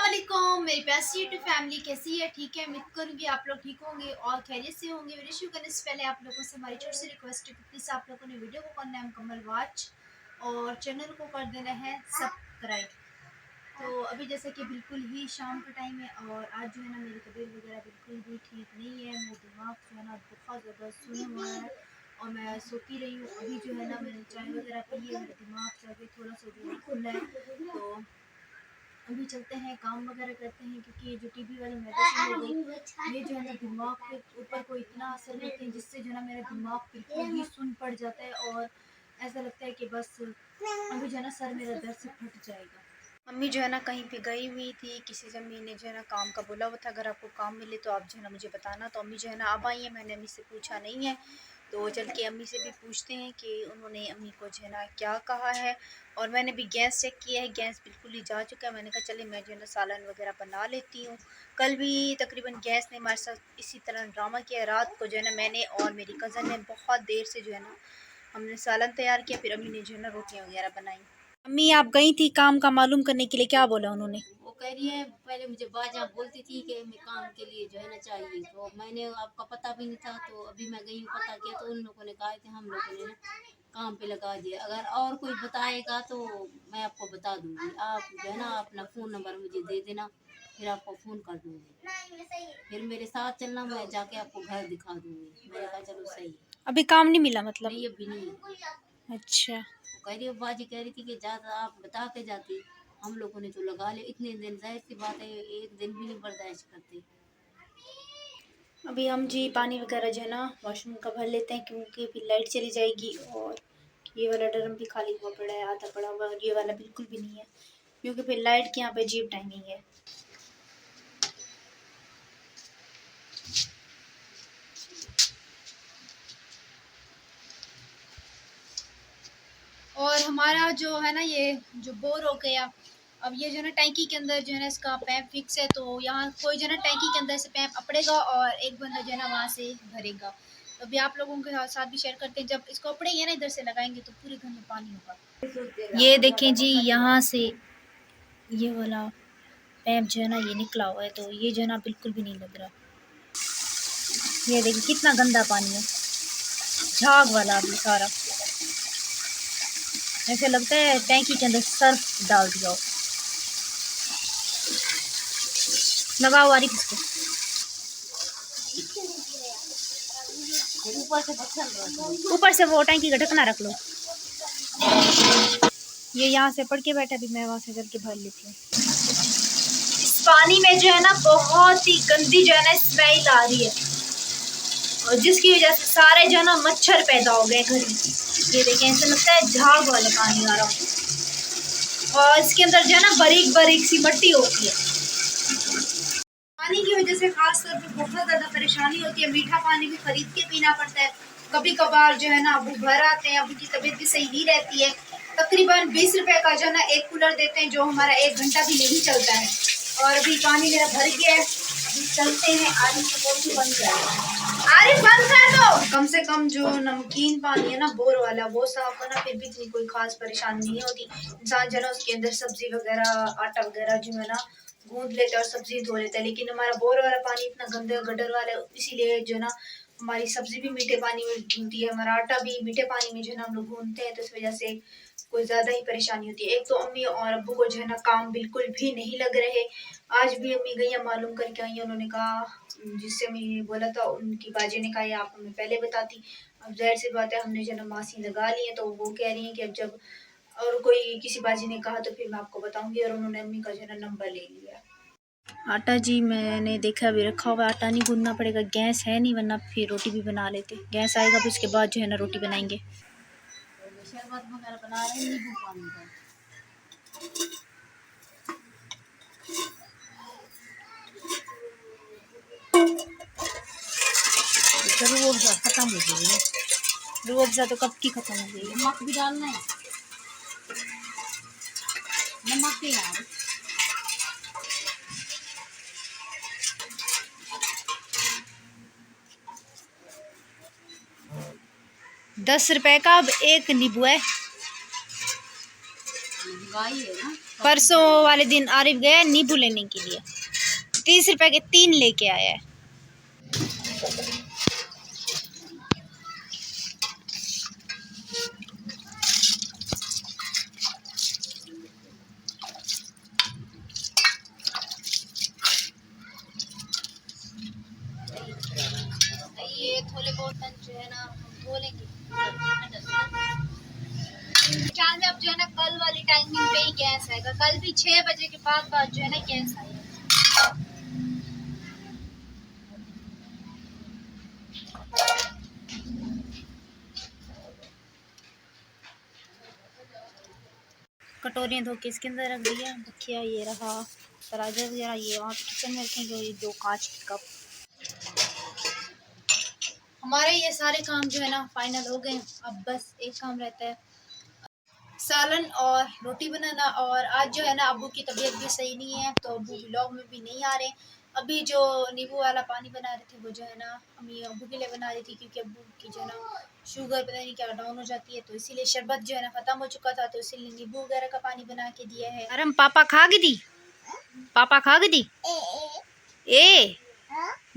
वालेकुम मेरी प्यारी यूट्यूब फैमिली कैसी है। ठीक है, उम्मीद करूँगी आप लोग ठीक होंगे और खैरियत से होंगे। वीडियो शुरू करने से पहले आप लोगों से हमारी छोटी सी रिक्वेस्ट है कि प्लीज़ आप लोगों ने वीडियो को करना है मुकम्मल वॉच और चैनल को कर देना है सब्सक्राइब। तो अभी जैसे कि बिल्कुल ही शाम का टाइम है और आज जो है ना मेरी तबीयत वगैरह बिल्कुल भी ठीक नहीं है। मेरा दिमाग जो है ना बहुत ज़्यादा सुन हुआ है और मैं सोती रही हूँ। अभी जो है ना मैंने चाय वगैरह पी है, मेरा दिमाग जो है थोड़ा सा जो है खुला है। तो अभी चलते हैं काम वगैरह करते हैं क्योंकि ये जो टीबी वाली मेडिसिन हो गई ये जो है ना दिमाग के ऊपर को इतना असर करते हैं जिससे जो है ना मेरा दिमाग बिल्कुल ही सुन पड़ जाता है और ऐसा लगता है कि बस अभी जो है ना सर मेरा दर्द से फट जाएगा। मम्मी जो है ना कहीं पे गई हुई थी, किसी से अम्मी ने जो है ना काम का बोला हुआ था अगर आपको काम मिले तो आप जो है ना मुझे बताना। तो अम्मी जो है ना अब आई है, मैंने अम्मी से पूछा नहीं है तो चल के अम्मी से भी पूछते हैं कि उन्होंने अम्मी को जो है ना क्या कहा है। और मैंने भी गैस चेक किया है, गैस बिल्कुल ही जा चुका है। मैंने कहा चले मैं जो है ना सालन वगैरह बना लेती हूँ। कल भी तकरीबन गैस ने हमारे साथ इसी तरह ड्रामा किया। रात को जो है ना मैंने और मेरी कज़न ने बहुत देर से जो है ना हमने सालन तैयार किया, फिर अम्मी ने जो है ना रोटियाँ वगैरह बनाई। अम्मी आप गई थी काम का मालूम करने के लिए, क्या बोला उन्होंने? वो कह रही है पहले मुझे बाजा बोलती थी कि मैं काम के लिए जो है ना चाहिए, तो मैंने आपका पता भी नहीं था तो अभी मैं गई हूँ पता किया तो उन लोगों ने कहा कि हम लोगों ने ना काम पे लगा दिया। अगर और कोई बताएगा तो मैं आपको बता दूंगी। आप जो है ना अपना फ़ोन नंबर मुझे दे देना, फिर आपको फ़ोन कर दूंगी। फिर मेरे साथ चलना, मैं जाके आपको घर दिखा दूंगी। मैंने कहा चलो सही है। अभी काम नहीं मिला मतलब? नहीं अभी नहीं। अच्छा। वो कह रही बाजी कह रही थी कि ज़्यादा आप बता के जाती, हम लोगों ने तो लगा ले इतने दिन। जाहिर सी बात है एक दिन भी नहीं बर्दाश्त करते। अभी हम जी पानी वगैरह जो है ना वॉशरूम का भर लेते हैं क्योंकि फिर लाइट चली जाएगी। और ये वाला ड्रम भी खाली हुआ पड़ा है, आधा पड़ा हुआ है, और ये वाला बिल्कुल भी नहीं है क्योंकि फिर लाइट की यहाँ पे अजीब टाइमिंग है। और हमारा जो है ना ये जो बोर हो गया, अब ये जो है ना टैंकी के अंदर जो है ना इसका पैप फिक्स है, तो यहाँ कोई जो है ना टैंकी के अंदर से पैप अपड़ेगा और एक बंदा जो है ना वहाँ से भरेगा। तो अभी आप लोगों के साथ भी शेयर करते हैं, जब इसको अपड़ेंगे ना इधर से लगाएंगे तो पूरे घर में पानी होगा। ये देखें जी, यहाँ से ये वाला पैप जो है ना ये निकला हुआ है, तो ये जो है ना बिल्कुल भी नहीं लग रहा। ये देखिए कितना गंदा पानी है, झाग वाला अभी सारा। ऐसे लगता है टैंकी के अंदर सर्फ डाल दिया हो। लगाओ वारी किसको। ऊपर से वो टैंकी का ढकना रख लो। ये यहाँ से पढ़ के बैठा, भी मैं वहाँ से चल के भर लेती हूँ। इस पानी में जो है ना बहुत ही गंदी जो है ना स्मेल आ रही है और जिसकी वजह से सारे जो है ना मच्छर पैदा हो गए घर में। ये देखें, ऐसा लगता है झाग वाला पानी आ रहा हो और इसके अंदर जो है ना बारीक बारीक सी मट्टी होती है। पानी की वजह से खास तौर पे बहुत ज़्यादा परेशानी होती है। मीठा पानी भी खरीद के पीना पड़ता है। कभी कभार जो है ना अबू घर आते हैं, अबू की तबीयत भी सही नहीं रहती है। तकरीबन 20 रुपए का जो है ना एक कूलर देते हैं जो हमारा 1 घंटा भी नहीं चलता है। और अभी पानी मेरा भर गया है, अभी चलते हैं। आरिफ की बोतल बंद कर, आरिफ बंद कर दो। कम से कम जो नमकीन पानी है ना बोर वाला वो साफ करना, फिर भी इतनी कोई खास परेशानी नहीं होती। इंसान जो है ना उसके अंदर सब्जी वगैरह आटा वगैरह जो है ना गूंद लेते हैं और सब्जी धो लेते हैं। लेकिन हमारा बोर वाला पानी इतना गंदा गटर वाला है, इसीलिए जो है ना हमारी सब्जी भी मीठे पानी में गूंदती है, हमारा आटा भी मीठे पानी में जो है ना हम लोग गूंदते हैं। तो इस वजह से कुछ ज़्यादा ही परेशानी होती है। एक तो अम्मी और अब्बू को जो है ना काम बिल्कुल भी नहीं लग रहे। आज भी अम्मी गई मालूम करके आई, उन्होंने कहा, जिससे मैंने बोला था उनकी बाजी ने कहा ये आप हमें पहले बताती। अब जाहिर सी बात है हमने जो है ना मासी लगा ली है, तो वो कह रही हैं कि अब जब और कोई किसी बाजी ने कहा तो फिर मैं आपको बताऊंगी। और उन्होंने अम्मी का जो है ना नंबर ले लिया। आटा जी मैंने देखा अभी रखा हुआ, आटा नहीं गूंदना पड़ेगा, गैस है नहीं, वरना फिर रोटी भी बना लेते। गैस आएगा फिर उसके बाद जो है ना रोटी बनाएंगे। शरबत वगैरह बना रहे हैं नींबू पानी का। रूह अफ़ज़ा खत्म हो गई है, रूह अफ़ज़ा तो कब की खत्म हो गई है। नमक भी डालना है, नमक के यार 10 रुपए का अब एक नींबू है। महंगाई है ना। परसों वाले दिन आरिफ गया नींबू लेने के लिए, 30 रुपए के 3 लेके आया है। ये थोड़े बहुत जो है ना हम धो लेंगे। ख्याल में अब जो है ना कल वाली टाइमिंग पे ही गैस आएगा, कल भी 6 बजे के बाद जो है ना गैस आएगा। कटोरियाँ धो के इसके अंदर रख दिया, बखिया ये रहा, तराजू वगैरह ये वहाँ किचन में रखेंगे, ये 2 कांच के कप। हमारे ये सारे काम जो है ना फाइनल हो गए। अब बस एक काम रहता है सालन और रोटी बनाना। और आज जो है ना अब्बू की तबीयत भी सही नहीं है, तो अब्बू व्लॉग में भी नहीं आ रहे। अभी जो नींबू वाला पानी बना रहे थे वो जो है ना अम्मी अब्बू के लिए बना रही थी, क्योंकि अब्बू की जो है ना शुगर पता नहीं क्या डाउन हो जाती है, तो इसीलिए शरबत जो है ना ख़त्म हो चुका था, तो इसीलिए नींबू वगैरह का पानी बना के दिया है। अरे पापा खा गई दी, पापा खा गई दी ए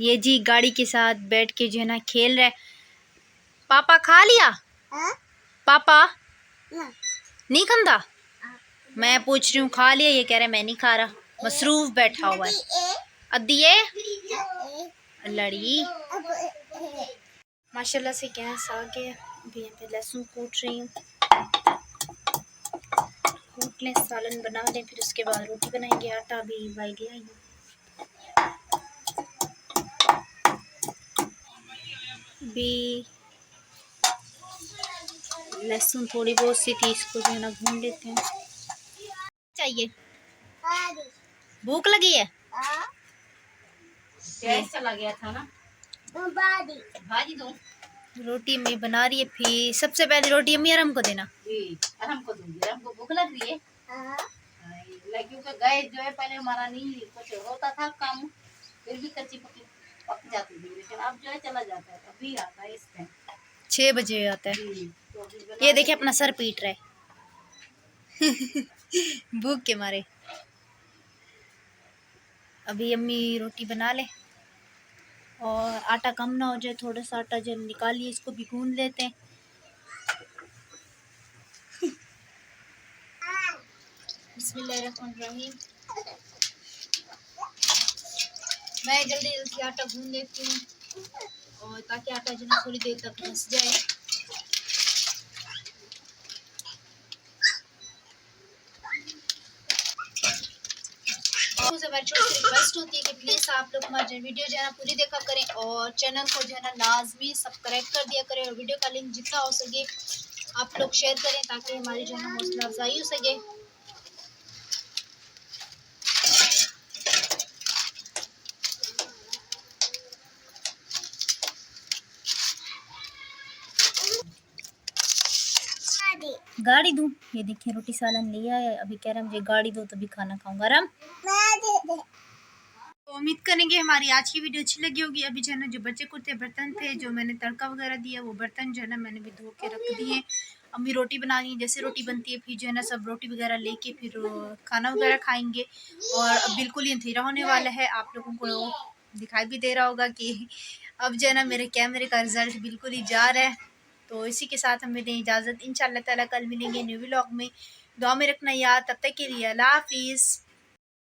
ये जी गाड़ी के साथ बैठ के जो है ना खेल रहे। पापा खा लिया? पापा नहीं खांदा? मैं पूछ रही हूँ खा लिया, ये कह रहा है मैं नहीं खा रहा, मसरूफ बैठा हुआ है। अदिए लड़ी माशाल्लाह से गैस आ गया। अभी यहाँ पे लहसुन कूट रही हूँ, कूट लें, सालन बना लें, फिर उसके बाद रोटी बनाएंगे। आटा भी उबाल गया है। भी लहसुन थोड़ी बहुत सी थी, इसको जो है ना भून लेते हैं। चाहिए भूख लगी है? गैस चला गया था ना। भाजी दो। रोटी अम्मी बना रही है, फिर सबसे पहले रोटी अम्मी आराम को देना। आराम को दूंगी, आराम को भूख लग रही है। क्योंकि गैस जो है पहले हमारा नहीं कुछ होता था काम, फिर भी कच्ची पकी पक जाती थी, लेकिन अब जो है चला जाता है, अभी आता है इस टाइम 6 बजे आता है। तो ये देखिए अपना सर पीट रहा है भूख के मारे। अभी अम्मी रोटी बना ले और आटा कम ना हो जाए, थोड़ा सा आटा जब निकालिए, इसको भी गूंद लेते हैं। बिस्मिल्लाहिर्रहमानिर्रहीम। मैं जल्दी जल्दी आटा गूंद लेती हूँ, और ताकि आटा जो है थोड़ी देर तक घस जाए। हमारी छोटी रिक्वेस्ट होती है कि प्लीज़ आप लोग हमारी वीडियो जो है ना पूरी देखा करें, और चैनल को जो है ना लाजमी सब्सक्राइब कर दिया करें, और वीडियो का लिंक जितना हो सके आप लोग शेयर करें, ताकि हमारी जो है ना हौसला अफजाई हो सके। गाड़ी दूँ? ये देखिए रोटी सालन लिया है, अभी कह रहा है मुझे गाड़ी दो तभी खाना खाऊंगा। आराम तो उम्मीद करेंगे हमारी आज की वीडियो अच्छी लगी होगी। अभी जो है ना जो बच्चे कुर्ते बर्तन थे जो मैंने तड़का वगैरह दिया, वो बर्तन जो है ना मैंने भी धो के रख दिए। अम्मी रोटी बना रही है, जैसे रोटी बनती है फिर जो है ना सब रोटी वगैरह लेके फिर खाना वगैरह खाएंगे। और अब बिल्कुल ही अंधेरा होने वाला है, आप लोगों को दिखाई भी दे रहा होगा कि अब जो है ना मेरे कैमरे का रिजल्ट बिल्कुल ही जा रहा है। तो इसी के साथ हमें दें इजाज़त, इंशाअल्लाह ताला कल मिलेंगे न्यू व्लॉग में। दुआ में रखना याद, तब तक के लिए अल्लाह हाफिज़।